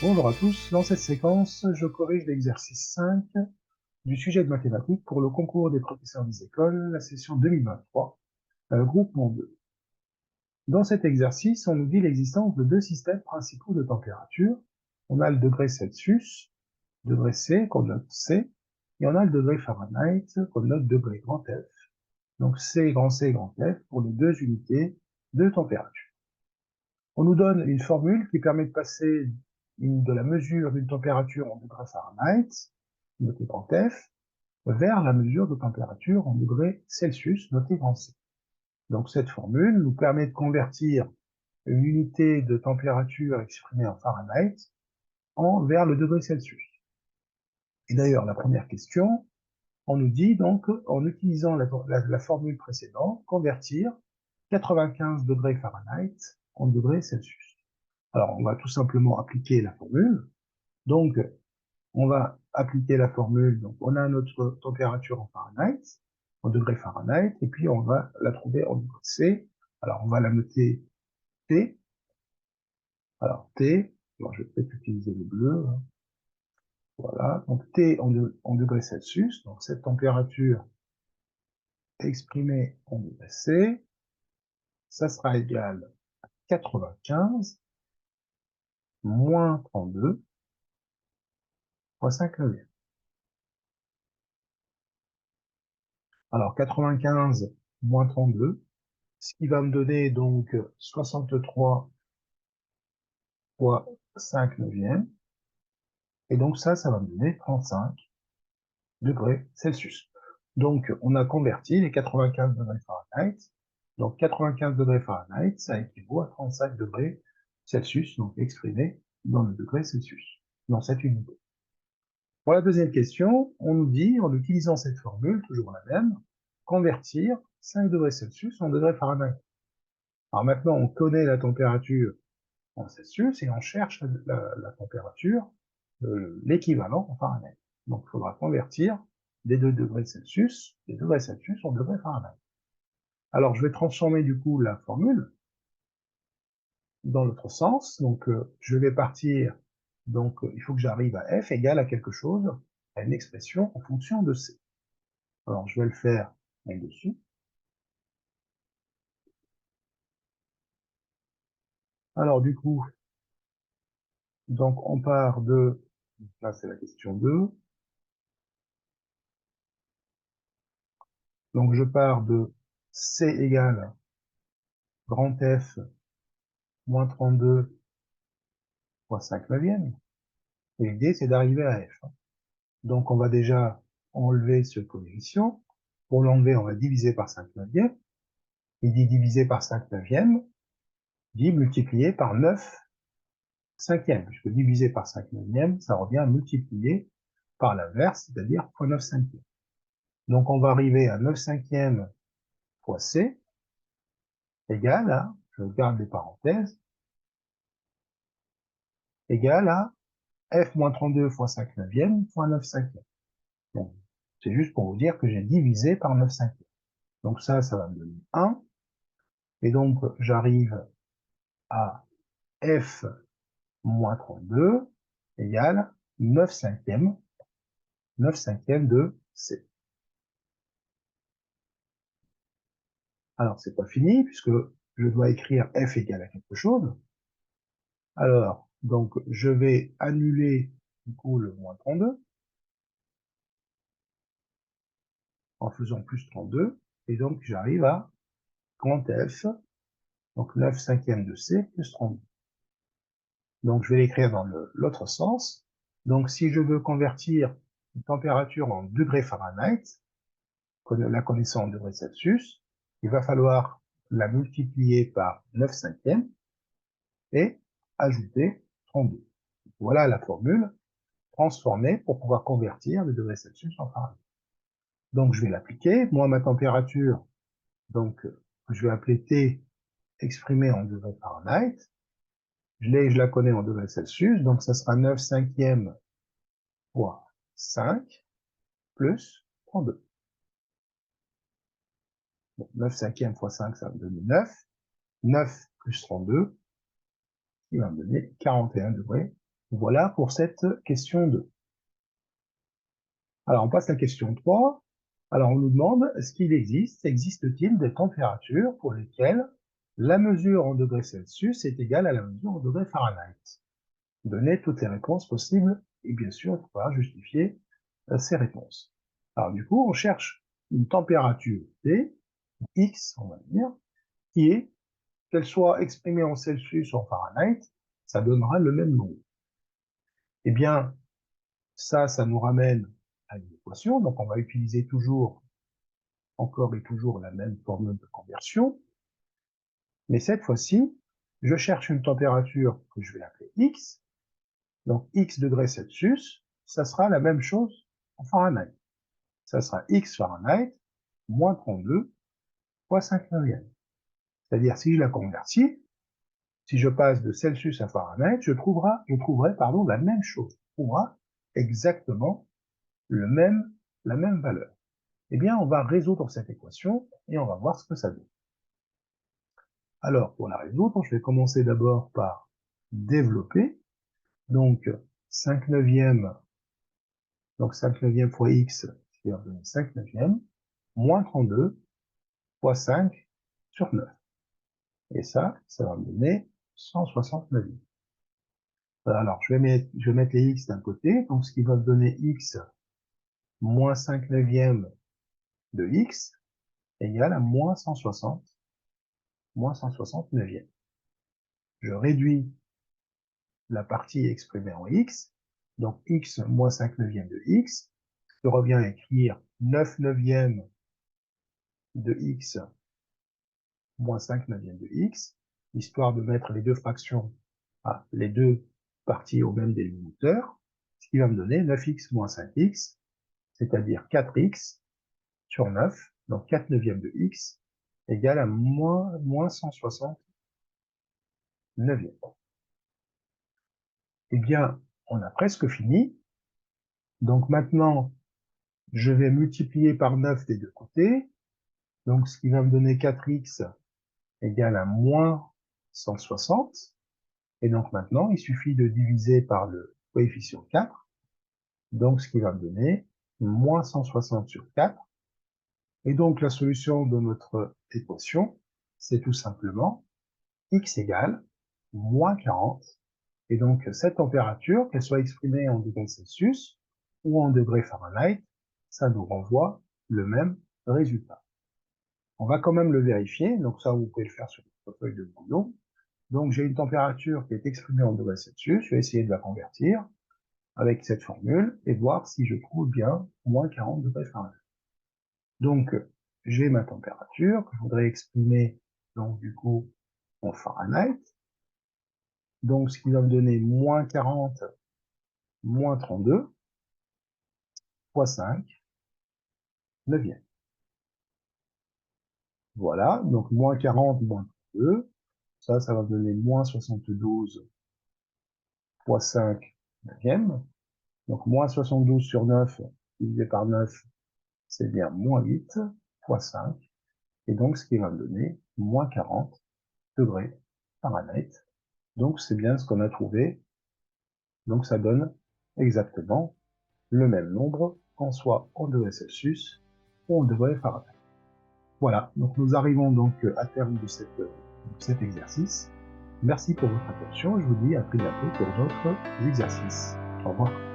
Bonjour à tous, dans cette séquence, je corrige l'exercice 5 du sujet de mathématiques pour le concours des professeurs des écoles, la session 2023, groupement 2. Dans cet exercice, on nous dit l'existence de deux systèmes principaux de température. On a le degré Celsius, degré C, qu'on note C, et on a le degré Fahrenheit, qu'on note degré grand F. Donc C, grand F pour les deux unités de température. On nous donne une formule qui permet de passer de la mesure d'une température en degrés Fahrenheit, noté grand F, vers la mesure de température en degrés Celsius, noté grand C. Donc cette formule nous permet de convertir une unité de température exprimée en Fahrenheit vers le degré Celsius. Et d'ailleurs, la première question, on nous dit donc, en utilisant la formule précédente, convertir 95 degrés Fahrenheit en degrés Celsius. Alors, on va tout simplement appliquer la formule. Donc, on va appliquer la formule. Donc, on a notre température en Fahrenheit, en degrés Fahrenheit, et puis on va la trouver en degrés C. Alors, on va la noter T. Alors, T, alors je vais peut-être utiliser le bleu. Voilà, donc T en degrés Celsius. Donc, cette température exprimée en degrés C, ça sera égal à 95 moins 32 fois 5 neuvième. Alors, 95 moins 32, ce qui va me donner donc 63 fois 5 neuvièmes. Et donc ça va me donner 35 degrés Celsius. Donc, on a converti les 95 degrés Fahrenheit. Donc, 95 degrés Fahrenheit, ça équivaut à 35 degrés Celsius, donc exprimé dans le degré Celsius, dans cette unité. Pour la deuxième question, on nous dit, en utilisant cette formule, toujours la même, convertir 5 degrés Celsius en degrés Fahrenheit. Alors maintenant, on connaît la température en Celsius et on cherche la température, l'équivalent en Fahrenheit. Donc, il faudra convertir des 2 degrés Celsius, des degrés Celsius en degrés Fahrenheit. Alors, je vais transformer du coup la formule dans l'autre sens. Donc, je vais partir, donc il faut que j'arrive à F égale à quelque chose, à une expression en fonction de C. Alors, je vais le faire là-dessus. Alors, du coup, donc on part de, là c'est la question 2, donc je pars de C égale grand F moins 32 fois 5 neuvièmes. Et l'idée, c'est d'arriver à F. Donc, on va déjà enlever ce coefficient. Pour l'enlever, on va diviser par 5 neuvièmes. Il dit diviser par 5 neuvièmes, dit multiplier par 9 cinquièmes. Puisque diviser par 5 neuvièmes, ça revient à multiplier par l'inverse, c'est-à-dire fois 9 cinquièmes. Donc, on va arriver à 9 cinquièmes fois C, égale à, je garde les parenthèses, égale à F moins 32 fois 5 neuvièmes fois 9 cinquièmes. Donc, c'est juste pour vous dire que j'ai divisé par 9 cinquièmes. Donc ça va me donner 1. Et donc, j'arrive à F moins 32 égale 9 cinquièmes de C. Alors, c'est pas fini, puisque je dois écrire F égale à quelque chose. Alors, donc, je vais annuler, du coup, le moins 32, en faisant plus 32, et donc, j'arrive à grand F, donc 9 cinquièmes de C plus 32. Donc, je vais l'écrire dans l'autre sens. Donc, si je veux convertir une température en degrés Fahrenheit, la connaissant en degrés Celsius, il va falloir la multiplier par 9 cinquièmes et ajouter 32. Voilà la formule transformée pour pouvoir convertir le degré Celsius en Fahrenheit. Donc, je vais l'appliquer. Moi, ma température, donc, je vais appeler T exprimée en degrés Fahrenheit. Je la connais en degrés Celsius, donc ça sera 9 cinquièmes fois 5 plus 32. Donc 9 cinquièmes fois 5, ça va me donner 9. 9 plus 32, qui va me donner 41 degrés Voilà pour cette question 2. Alors, on passe à la question 3. Alors, on nous demande, existe-t-il des températures pour lesquelles la mesure en degrés Celsius est égale à la mesure en degrés Fahrenheit? Donnez toutes les réponses possibles et bien sûr, il faudra justifier ces réponses. Alors, du coup, on cherche une température T, X, on va dire, qui est, qu'elle soit exprimée en Celsius ou en Fahrenheit, ça donnera le même nombre. Eh bien, ça nous ramène à une équation, donc on va utiliser encore et toujours la même formule de conversion, mais cette fois-ci, je cherche une température que je vais appeler X, donc X degrés Celsius, ça sera la même chose en Fahrenheit. Ça sera X Fahrenheit moins 32 fois 5 neuvièmes. C'est-à-dire, si je la convertis, si je passe de Celsius à Fahrenheit, je trouverai la même chose. Je trouverai exactement la même valeur. Eh bien, on va résoudre cette équation et on va voir ce que ça donne. Alors, pour la résoudre, je vais commencer d'abord par développer. Donc, 5 neuvièmes, donc 5 neuvièmes fois x, qui va donner 5 neuvièmes, moins 32 fois 5 sur 9. Et ça va me donner 160 neuvièmes. Alors, je vais mettre les x d'un côté, donc ce qui va me donner x moins 5 neuvièmes de x égale à moins 160 neuvièmes. Je réduis la partie exprimée en x, donc x moins 5 neuvièmes de x, je reviens à écrire 9 neuvièmes de x moins 5 neuvièmes de x, histoire de mettre les deux fractions, les deux parties au même délimitateur, ce qui va me donner 9x moins 5x, c'est-à-dire 4x sur 9, donc 4 neuvièmes de x, égale à moins 160 neuvièmes. Eh bien, on a presque fini. Donc maintenant, je vais multiplier par 9 des deux côtés. Donc, ce qui va me donner 4x égale à moins 160. Et donc maintenant, il suffit de diviser par le coefficient 4. Donc, ce qui va me donner moins 160 sur 4. Et donc, la solution de notre équation, c'est tout simplement x égale moins 40. Et donc, cette température, qu'elle soit exprimée en degrés Celsius ou en degrés Fahrenheit, ça nous renvoie le même résultat. On va quand même le vérifier, donc ça, vous pouvez le faire sur votre feuille de brouillon. Donc, j'ai une température qui est exprimée en degrés Celsius, je vais essayer de la convertir avec cette formule et voir si je trouve bien moins 40 degrés Fahrenheit. Donc, j'ai ma température que je voudrais exprimer, donc du coup, en Fahrenheit. Donc, ce qui va me donner moins 40, moins 32, fois 5, neuvième. Voilà, donc moins 40, moins 32, ça va me donner moins 72 fois 5, neuvième. Donc, moins 72 sur 9, divisé par 9, c'est bien moins 8, fois 5. Et donc, ce qui va me donner moins 40 degrés Fahrenheit. Donc, c'est bien ce qu'on a trouvé. Donc, ça donne exactement le même nombre, en soit en degrés Celsius ou en degrés Fahrenheit. Voilà, donc nous arrivons donc à terme de cet exercice. Merci pour votre attention et je vous dis à très bientôt pour d'autres exercices. Au revoir.